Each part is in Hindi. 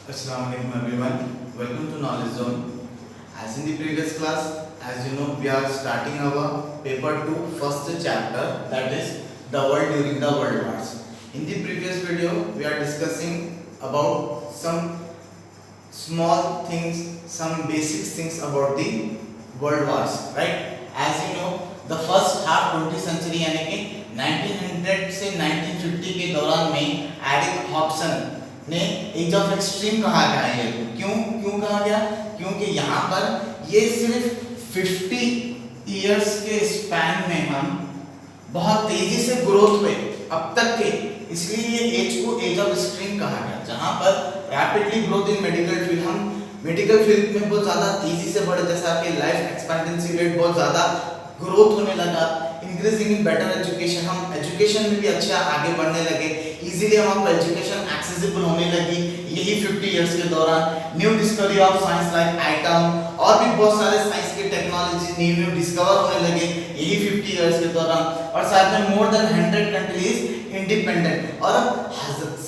Assalamualaikum everyone. Welcome to Knowledge Zone. As in the previous class, as you know, we are starting our paper 2 first chapter, that is the world during the world wars. In the previous video, we are discussing about some small things, some basic things about the world wars, right? As you know, the first half 20th century यानी कि 1900 से 1950 के दौरान में एरिक हॉब्सन ने एज ऑफ एक्सट्रीम कहा गया है। क्यों कहा गया? क्योंकि यहाँ पर ये सिर्फ 50 इयर्स के स्पैन में हम बहुत तेजी से ग्रोथ हुए अब तक के, इसलिए ये एज को एज ऑफ एक्सट्रीम कहा गया। जहाँ पर rapidly growth in medical field, हम मेडिकल फील्ड में बहुत ज़्यादा तेजी से बढ़े, जैसे आपकी लाइफ एक्सपेक्टेंसी रेट बहुत ज़्यादा ग्रोथ होने लगा। इंक्रीजिंग इन बेटर एजुकेशन, हम एजुकेशन में भी अच्छा आगे बढ़ने लगे, इजीली हमको एजुकेशन एक्सेसिबल होने लगी यही 50 इयर्स के दौरान। New discovery of science like atom और भी बहुत सारे साइंस की टेक्नोलॉजी न्यू डिस्कवर होने लगे यही 50 इयर्स के दौरान। और साथ में मोर देन 100 कंट्रीज इंडिपेंडेंट, और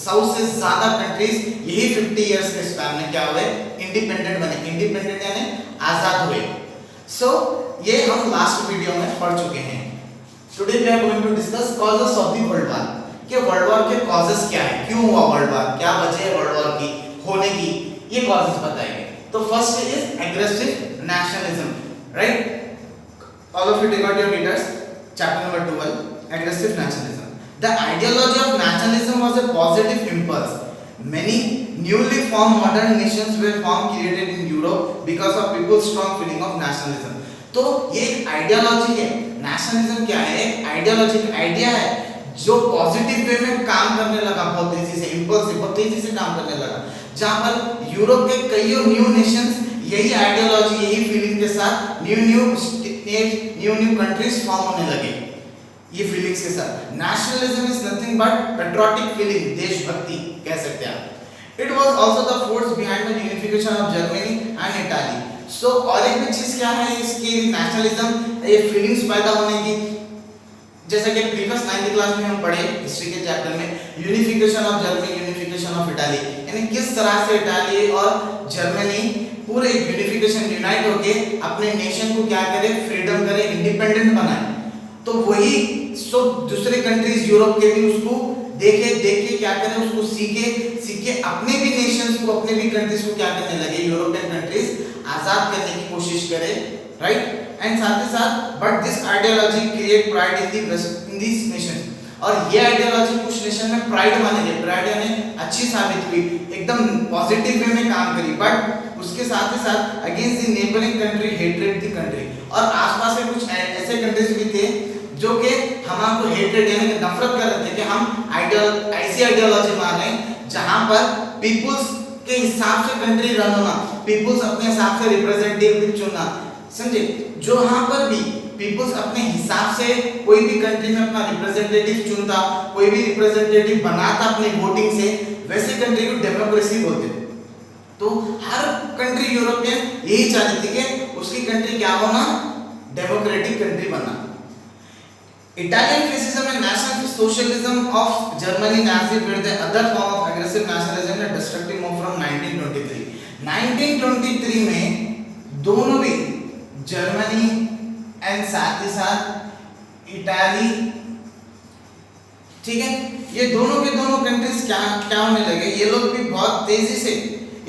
100 से ज्यादा कंट्रीज यही 50 इयर्स के स्पैन में क्या हुए? इंडिपेंडेंट बने। इंडिपेंडेंट यानी आजाद हुए। सो ये हम लास्ट वीडियो में पढ़ चुके हैं। Today we are going to discuss causes of the world war, कि वर्ल्ड वॉर के कॉजेस क्या है, क्यों हुआ वर्ल्ड वॉर, क्या वजह है वर्ल्ड वॉर की होने की, ये कॉजेस बताएंगे। तो first is aggressive nationalism, right? All of you take out your readers, chapter number 12, aggressive nationalism. The ideology of nationalism was a positive impulse. Many newly formed modern nations were formed created in Europe because of people's strong feeling of nationalism. तो ये एक आइडियोलॉजी है। नेशनलिज्म क्या है? एक आइडियोलॉजी, एक आइडिया है जो पॉजिटिव वे में काम करने लगा बहुत तेजी से, इम्पल्सिव, बहुत तेजी से काम करने लगा। जहाँ पर यूरोप के कई न्यू नेशंस यही आइडियोलॉजी, यही फीलिंग के साथ न्यू कंट्रीज फॉर्म होने लगे ये फीलिंग्स के साथ। Nationalism is nothing but patriotic feeling, देशभक्ति कह सकते हैं आप। It was also the force behind the unification of Germany and Italy. So और एक भी चीज क्या है इसकी नेशनलिज्म, ये फीलिंग्स पैदा होने की, जैसा कि प्रीवियस 9th क्लास में हम पढ़े हिस्ट्री के चैप्टर में, unification of Germany, unification of Italy, यानी किस तरह से इटली और जर्मनी पूरे यूनिफिकेशन, यूनाइट होके अपने नेशन को क्या करे, फ्रीडम करे, इंडिपेंडेंट बनाए। तो वही सब दूसरे कंट्रीज यूरोप के भी उसको देख के क्या करें, उसको सीखे अपने भी नेशंस को, अपने भी कंट्रीज को क्या करने लगे, यूरोपियन कंट्रीज आजाद करने की कोशिश करे, राइट? एंड साथ ही साथ but this ideology create pride in this nation, और ये आइडियोलॉजी कुछ नेशन में प्राइड माने गए, प्राइड यानी अच्छी साबित हुई, एकदम पॉजिटिव वे में काम करी, बट उसके साथ ही साथ against the neighbouring country hated the country, और आसपास के कुछ ऐसे कंट्रीज भी थे जो कि हमको हेटेड यानी कि नफरत कर रहे थे कि हम ऐसी आइडियोलॉजी मान रहे हैं जहां पर पीपल्स के हिसाब से कंट्री रन होना, पीपल्स अपने हिसाब से रिप्रेजेंटेटिव चुनना, समझे? जो वहां पर भी पीपल्स अपने हिसाब से कोई भी कंट्री में अपना रिप्रेजेंटेटिव चुनता, कोई भी रिप्रेजेंटेटिव बनाता अपनी वोटिंग से, वैसे कंट्री को डेमोक्रेसी बोलते। तो हर कंट्री यूरोपियन यही चाहती थी कि उसकी कंट्री क्या होना, डेमोक्रेटिक कंट्री बनना। Italian fascism and national socialism of Germany Nazi were the other form of aggressive nationalism and destructive move from 1923. 1923 में दोनों भी जर्मनी एंड साथ ही साथ इटाली, ठीक है, ये दोनों के दोनों कंट्रीज क्या होने लगे, ये लोग भी बहुत तेजी से,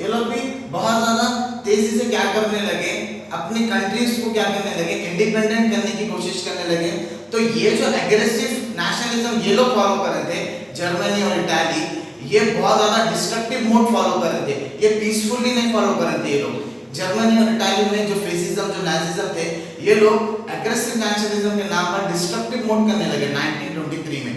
ये लोग भी बहुत ज्यादा तेजी से क्या करने लगे, अपनी कंट्रीज को क्या करने लगे, इंडिपेंडेंट करने की कोशिश करने लगे। तो ये जो एग्रेसिव नेशनलिज्म ये लोग फॉलो कर रहे थे, जर्मनी और इटाली, ये बहुत ज्यादा डिस्ट्रक्टिव मोड फॉलो कर रहे थे, ये पीसफुली नहीं फॉलो कर रहे थे। ये लोग जर्मनी और इटाली में जो फेसिज्म, जो नाजिज्म थे, ये लोग एग्रेसिव नेशनलिज्म के नाम पर डिस्ट्रक्टिव मोड करने लगे 1923 में।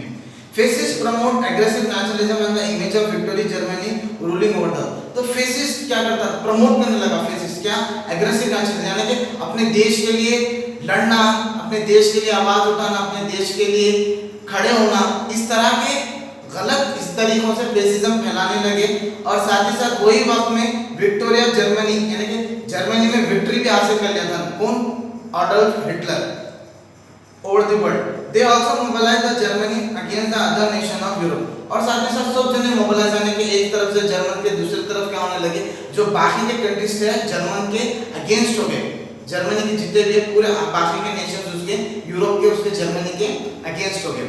Fascist promote aggressive nationalism and the image of victory Germany ruling over the. तो फेसिस्ट क्या करता था, प्रमोट करने लगा फेसिस्ट क्या, एग्रेसिव नेशनलिज्म, यानी कि अपने देश के लिए लड़ना, अपने देश के लिए आवाज उठाना, अपने देश के लिए खड़े होना, इस तरह के गलत इस तरीकों से फेसिज्म फैलाने लगे। और साथ ही साथ वही वक्त में विक्टोरिया जर्मनी, यानी कि जर्मनी में विक्ट्री भी हासिल कर लिया था, कौन, Adolf Hitler, over the world. They also mobilized the Germany against the other nation of Europe. और साथ ही साथ सब जने मोबिलाइज आने के एक तरफ से जर्मन के दूसरी तरफ क्या होने लगे, जो बाकी के कंट्रीज थे जर्मन के अगेंस्ट हो गए, जर्मनी के जितने भी पूरे बाकी के नेशंस उसके यूरोप के उसके जर्मनी के अगेंस्ट हो गए।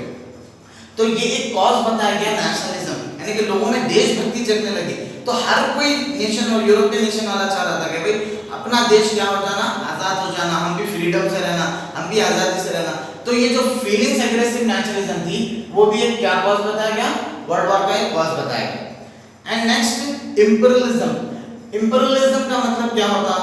तो ये एक कॉज बताया गया नेशनलिज्म, यानी कि लोगों में देशभक्ति जगने लगी। तो हर कोई नेशन और यूरोपियन नेशन वाला चाह रहा था कि भाई अपना देश क्या हो जाना, आजाद हो जाना, हम भी फ्रीडम से रहना, हम भी आजादी से रहना। तो ये जो फीलिंग्स एग्रेसिव नेशनलिज्म थी वो भी एक क्या कॉज बताया गया, वर्ल्ड वॉर का एक कॉज बताया गया। And next imperialism. इंपीरियलिज्म का मतलब क्या होता,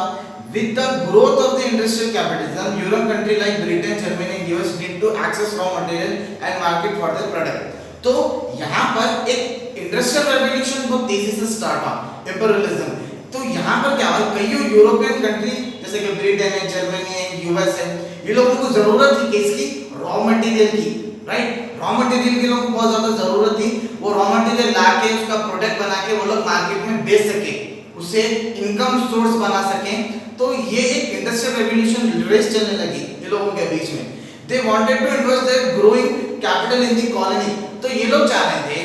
with the growth of the industrial capitalism, European country like Britain, Germany and US need to access raw material and market for their product। तो यहाँ पर एक इंडस्ट्रियल रेवोल्यूशन बहुत तेजी से स्टार्ट हुआ, इंपीरियलिज्म। तो यहाँ पर क्या हुआ, कई यूरोपियन कंट्री जैसे कि ब्रिटेन है, जर्मनी है, यूएस है, ये लोगों को जरूरत थी किसकी, रॉ मटेरियल की, राइट। रॉ मटेरियल की लोगों को बहुत ज्यादा जरूरत थी, वो रॉ मटेरियल लाके उसका प्रोडक्ट बना के वो लोग मार्केट में बेच सके, उसे इनकम सोर्स बना सके। तो ये एक इंडस्ट्रियल रेवोल्यूशन रेस चलने लगी ये लोगों के बीच में। They wanted to invest their growing capital in the colony. तो ये लोग चाह रहे थे,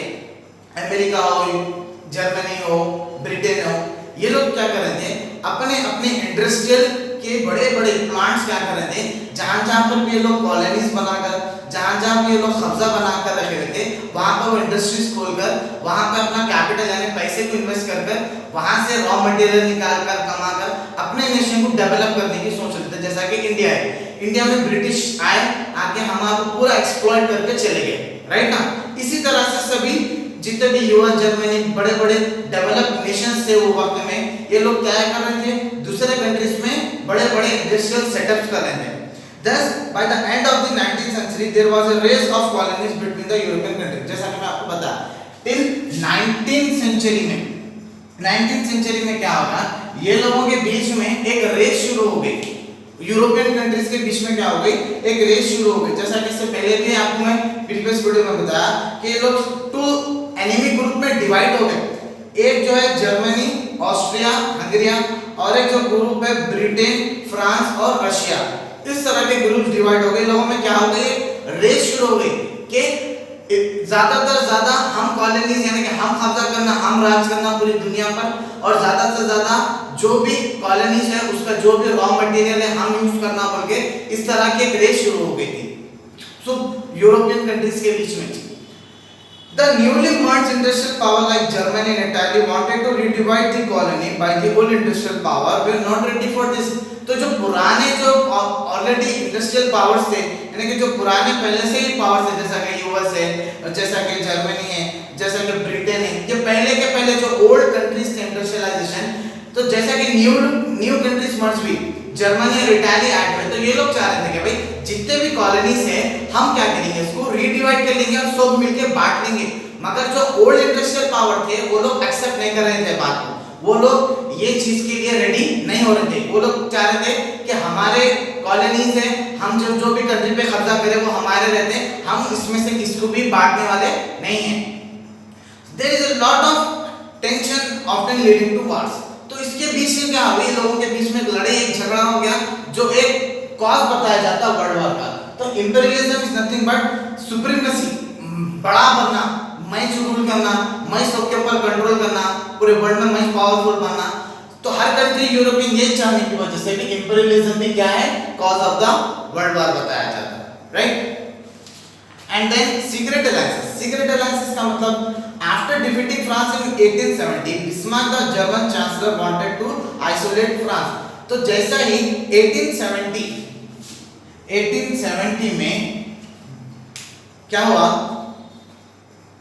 अमेरिका हो, जर्मनी हो, ब्रिटेन हो, ये लोग क्या कर रहे थे, अपने अपने इंडस्ट्रियल के बड़े बड़े प्लांट्स क्या कर रहे थे, जहां पर भी ये लोग कॉलोनीज बनाकर, जहां भी ये लोग कब्जा बनाकर रखे हुए थे, वहां पर वो इंडस्ट्रीज खोलकर वहां पर अपना कैपिटल यानी पैसे को इन्वेस्ट कर वहां से रॉ मटेरियल निकालकर कमाकर अपने नेशन को डेवलप करने की सोच रहे थे। जैसा कि इंडिया है, इंडिया में ब्रिटिश आए, आके हमारा पूरा एक्सप्लॉइट करके चले गए, राइट ना। इसी तरह से सभी जितने भी यूएस, जर्मनी, बड़े बड़े डेवलप्ड नेशंस थे वो वक्त में, ये लोग क्या कर रहे थे, दूसरे कंट्रीज में बड़े बड़े इंडस्ट्रियल सेटअप्स कर रहे थे। Thus, by the end of the 19th century, there was a race of colonies between the European countries। जैसा कि मैं आपको बता, till 19th century में क्या होगा, ये लोगों के बीच में एक रेस शुरू हो गई, यूरोपियन कंट्रीज के बीच में क्या हो गई, एक रेस शुरू हो गई। जैसा कि इससे पहले भी आपको मैं प्रीवियस वीडियो में बताया कि ये लोग टू एनिमी ग्रुप में डिवाइड हो गए। एक जो है जर्मनी, ऑस्ट्रिया, हंगेरिया, और एक जो ग्रुप है ब्रिटेन, फ्रांस और रशिया। इस तरह के ग्रुप डिवाइड हो गए। लोगों में क्या हो गई, रेस शुरू हो गई कि ज्यादातर ज्यादा हम कॉलोनीज यानी कि हम कब्जा करना, हम राज करना पूरी दुनिया पर, और ज्यादा से ज्यादा जो भी कॉलोनीज है उसका जो भी रॉ मटेरियल है हम यूज करना पड़ के, इस तरह की एक रेस शुरू हो गई थी सो यूरोपियन कंट्रीज के बीच में। The newly merged industrial power like Germany and Italy wanted to redivide the colony by the old industrial power were not ready for this। तो जो पुराने जो ऑलरेडी इंडस्ट्रियल पावर्स थे, यानी कि जो पुराने पहले से ही पावर्स थे, जैसा कि यूएस है, जैसा कि जर्मनी है, जैसा कि ब्रिटेन है, ये पहले के पहले जो ओल्ड कंट्रीज थे इंडस्ट्रियलाइजेशन, तो जैसा कि न्यू कंट्रीज मर्ज हुई, जर्मनी और इटाली ऐड हुए, तो ये लोग चाह रहे थे कि भाई जितने भी कॉलोनीज हैं हम क्या करेंगे, इसको रीडिवाइड कर लेंगे और सब मिलके बांट लेंगे। मगर जो ओल्ड इंडस्ट्रियल पावर थे वो लोग एक्सेप्ट नहीं कर रहे थे बात को, वो लोग ये चीज के लिए रेडी नहीं हो रहे थे। वो लोग चाह रहे थे कि हमारे कॉलोनीज है, हम जो भी कंट्री पे कब्जा करें वो हमारे रहते हैं, हम इसमें से किसको भी बांटने वाले नहीं हैं। There is a lot of tension often leading to wars. तो इसके बीच में क्या हुई, लोगों के बीच में लड़ाई, एक झगड़ा हो गया जो एक कॉज बताया जाता है वर्ल्ड वॉर का। तो imperialism is nothing but supremacy, बड़ा बनना, मैं रूल करना, मैं सबके ऊपर कंट्रोल करना, पूरे वर्ल्ड में मैं पावरफुल बनना। तो हर कंट्री यूरोपियन ये चाहने की वजह से भी इंपीरियलिज्म भी क्या है, cause of the world war बताया जाता है, right. And then secret alliances. Secret alliances का मतलब after defeating France in 1870 Bismarck the German chancellor wanted to isolate France. तो जैसा ही 1870 में क्या हुआ,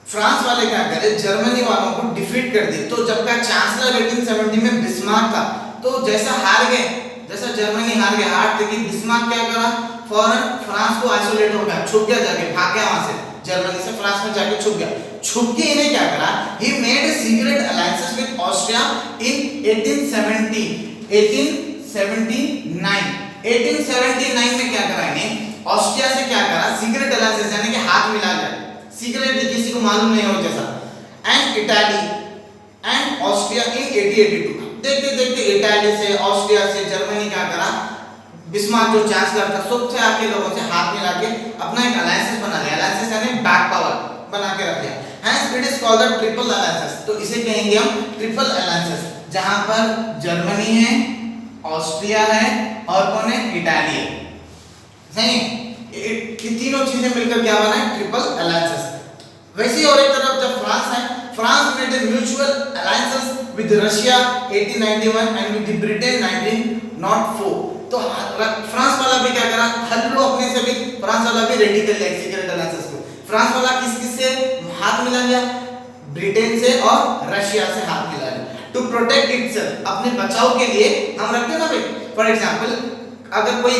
फ्रांस वाले क्या करे, जर्मनी वालों को डिफीट कर दी। तो जब का चांसलर 1870 में बिस्मार्क था, तो जैसा हार गए, जैसा जर्मनी हार गया, हार देखी बिस्मार्क क्या करा, फौरन फ्रांस को आइसोलेट हो गया, छुप गया, जाके भाग गया वहां से, जर्मनी से फ्रांस में जाके छुप गया। छुप के इन्हें क्या करा, he made a secret alliances with Austria in 1879 में क्या करा इन्हें, ऑस्ट्रिया से क्या करा, सीक्रेट अलायंसेस यानी कि हाथ मिला लिया, सीक्रेटली किसी को मालूम नहीं हो जैसा। एंड इटाली एंड ऑस्ट्रिया इन 1882। देखते देखते इटाली से, ऑस्ट्रिया से, जर्मनी क्या करा, बिस्मार्क जो चांसलर था सबसे आके लोगों से हाथ मिला के अपना एक अलायंसेस बना लिया। अलायंसेस यानी बैक पावर बना के रख दिया। Hence it is called the triple alliances. तो इसे कहेंगे हम ट्रिपल अलायंसेस। जहां पर जर्मनी है, ऑस्ट्रिया है और कौन है, इटाली है। सही, ये तीनों चीजें मिलकर क्या बना है, ट्रिपल अलायंसेस। वैसे और एक तरफ जब फ्रांस है, France made a mutual alliances with Russia 1891 and with Britain 1904। तो फ्रांस वाला भी क्या करा, हल्लो अपने से भी फ्रांस वाला भी रेडी कर लिया सीक्रेट अलायंसेस को। फ्रांस वाला किस से हाथ मिला लिया, ब्रिटेन से और रशिया से हाथ मिला लिया, टू प्रोटेक्ट इटसेल्फ, अपने बचाव के लिए हम रखते हैं ना भाई। फॉर एग्जांपल अगर कोई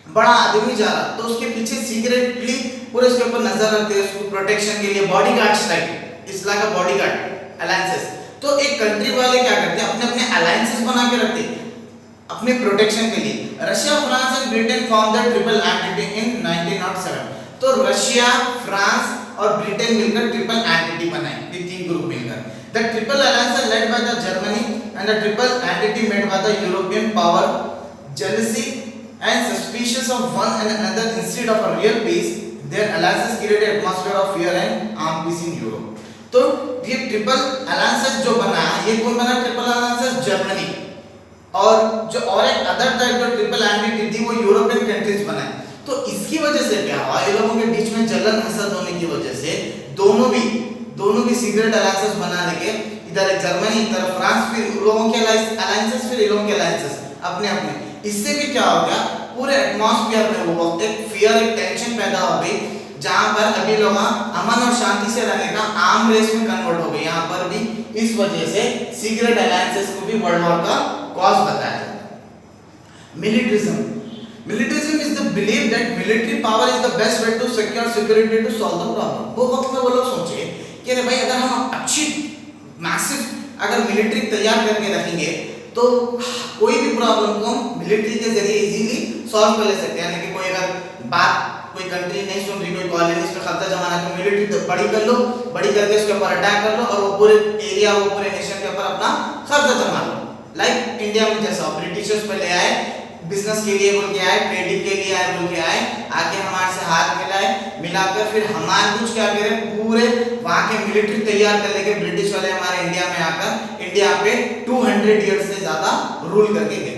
बड़ा आदमी जा रहा तो उसके पीछे सीक्रेटली पूरे उसके ऊपर नजर रखते हैं, उसको प्रोटेक्शन के लिए बॉडीगार्ड्स टाइप, इस लाइक अ बॉडीगार्ड अलायंसेस। तो एक कंट्री वाले क्या करते हैं, अपने अपने अलायंसेस बना के रखते हैं अपने प्रोटेक्शन के लिए। Russia, France and Britain form the triple entity इन 1907। तो रशिया, फ्रांस और ब्रिटेन मिलकर ट्रिपल एंटिटी बनाए, ये तीन ग्रुप मिलकर। The triple alliance led by the Germany and the triple entity made by the European power jealousy and suspicious of one and another instead of a real peace, their alliances created an atmosphere of fear and armed peace in Europe। तो ये ट्रिपल अलायंसेस जो बना, ये कौन बना, ट्रिपल अलायंसेस जर्मनी, और जो और एक अदर टाइप जो ट्रिपल एंटिटी थी वो यूरोपियन कंट्रीज बनाए। तो इसकी वजह से क्या हुआ, ये लोगों के बीच में जलन हसद होने की वजह से दोनों भी सीक्रेट अलायंसेस बना लेके, इधर जर्मनी इधर फ्रांस, फिर उन लोगों के अलायंसेस, फिर इन लोगों के अलायंसेस अपने अपने। इससे भी क्या हो गया, पूरे एटमॉस्फेयर में वो एक फियर, एक टेंशन पैदा हो गई, जहां पर अभी लोग अमन और शांति से रहने का आर्म रेस में कन्वर्ट हो गए। यहाँ पर भी इस वजह से सीक्रेट अलायंसेस को भी वर्ल्ड वॉर का कॉज बताया जाता है। Militarism is the believe that military power is the best way to secure security to solve the problem. वो वक्त में वो लोग सोचे कि अरे भाई, अगर हम अच्छी मैसिव अगर मिलिट्री तैयार करके रखेंगे तो कोई भी प्रॉब्लम को हम मिलिट्री के जरिए इजीली सॉल्व कर ले सकते हैं। यानी कि कोई अगर बात कोई कंट्री नहीं सुन रही, कोई कॉलोनी पे कब्जा जमाना, तो मिलिट्री तो बड़ी कर लो, बड़ी करके उसके ऊपर अटैक कर लो और वो पूरे एरिया, वो पूरे नेशन के ऊपर अपना कब्जा जमा लो। लाइक इंडिया में जैसा ब्रिटिशर्स पहले आए, बिजनेस के लिए बोल के आए, ट्रेडिंग के लिए आए बोल के आए, आके हमारे से हाथ मिलाकर फिर हमारे कुछ क्या करें, पूरे वहां के मिलिट्री तैयार कर लेके ब्रिटिश वाले हमारे इंडिया में आकर इंडिया पे 200 इयर्स से ज्यादा रूल करके गए।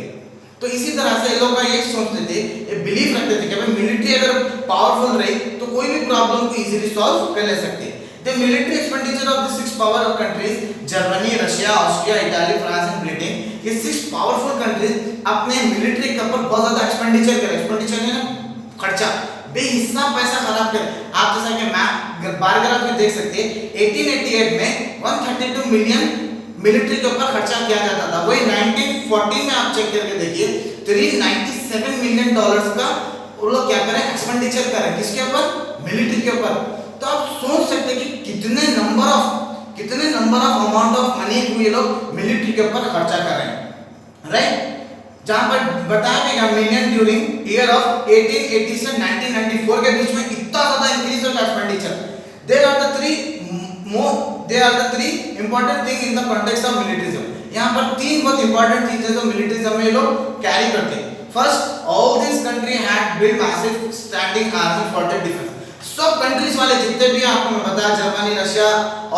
तो इसी तरह से लोग ये सोचते थे, ये बिलीव रखते थे कि भाई मिलिट्री अगर पावरफुल रही तो कोई भी प्रॉब्लम को इजीली सॉल्व कर ले सकते हैं। The military expenditure of the 6 power countries, Germany, Russia, Austria, Italy, France and Britain, ये 6 पावरफुल कंट्रीज अपने मिलिट्री के ऊपर बहुत ज्यादा एक्सपेंडिचर करे। एक्सपेंडिचर है ना, खर्चा, बेहिसाब पैसा खराब करे। आप जैसा कि मैप बार ग्राफ में देख सकते हैं, 1888 में 132 मिलियन मिलिट्री के ऊपर खर्चा किया जाता था। वही 1914 में आप चेक करके देखिए, 397 मिलियन डॉलर्स का वो लोग क्या करें, एक्सपेंडिचर करें, किसके ऊपर, मिलिट्री के ऊपर। तो आप सोच सकते हैं कि कितने number of amount of money को ये लोग मिलिट्री के ऊपर खर्चा कर रहे हैं, राइट। जहां पर बताया गया मिलियन ड्यूरिंग ईयर ऑफ 1880 से 1994 के बीच में इतना ज्यादा इंक्रीज होगा expenditure. There are the three important thing in the context of militarism. यहां पर तीन बहुत इंपॉर्टेंट चीजें जो मिलिटरिज्म में लोग कैरी करते हैं। First, all this country had build massive standing army for the defence. सब कंट्रीज वाले जितने भी आपको मैं बताया, Germany, Russia,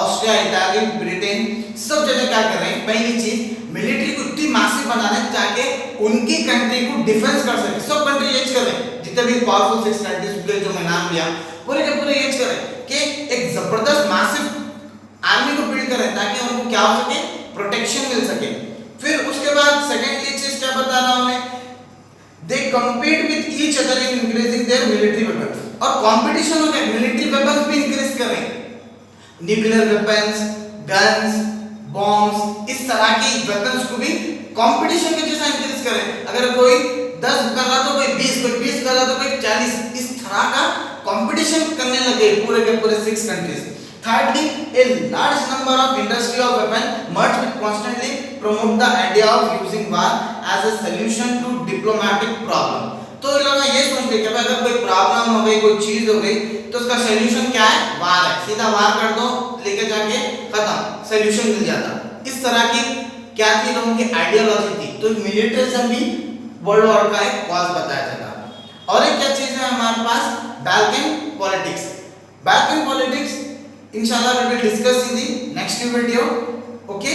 Austria, Italy, Britain, सब जगह क्या कर रहे हैं, पहली चीज मिलिट्री को इतनी मैसिव बनाना है ताकि उनकी कंट्री को डिफेंस कर सके। सब कंट्री ये कर रहे हैं, जितने भी पावरफुल 6 कंट्रीज जो मैं नाम लिया, पूरे के पूरे ये कर रहे हैं कि एक जबरदस्त मैसिव आर्मी को बिल्ड करें ताकि उनको क्या हो सके, प्रोटेक्शन मिल सके। फिर उसके बाद सेकेंडली चीज क्या बता रहा हूं मैं, दे compete with each other in increasing their military weapons। और कंपटीशन हो गया, मिलिट्री वेपन्स भी इंक्रीज कर रहे हैं, न्यूक्लियर वेपन्स, गन्स, बॉम्ब्स, इस तरह की वेपन्स को भी कंपटीशन के जैसा इंक्रीज कर रहे हैं। अगर कोई 10 कर रहा तो कोई 20, कोई 20 कर रहा तो कोई 40, इस तरह का कंपटीशन करने लगे पूरे के पूरे 6 countries. Thirdly, a large number of industry of weapon merged with constantly promote the idea of using war as a solution to diplomatic problem। तो ये लोग ये सोचते हैं कि अगर कोई प्रॉब्लम हो गई, कोई चीज हो गई, तो उसका सॉल्यूशन क्या है, वार है। सीधा वार कर दो, लेके जाके खत्म, सॉल्यूशन मिल जाता। इस तरह की क्या थी लोगों की आइडियोलॉजी थी। तो मिलिटरिज्म भी वर्ल्ड वॉर का एक कॉज बताया जाता। और एक क्या चीज है हमारे पास, बाल्कन पॉलिटिक्स। बाल्कन पॉलिटिक्स इंशाल्लाह we will discuss in the next video, okay।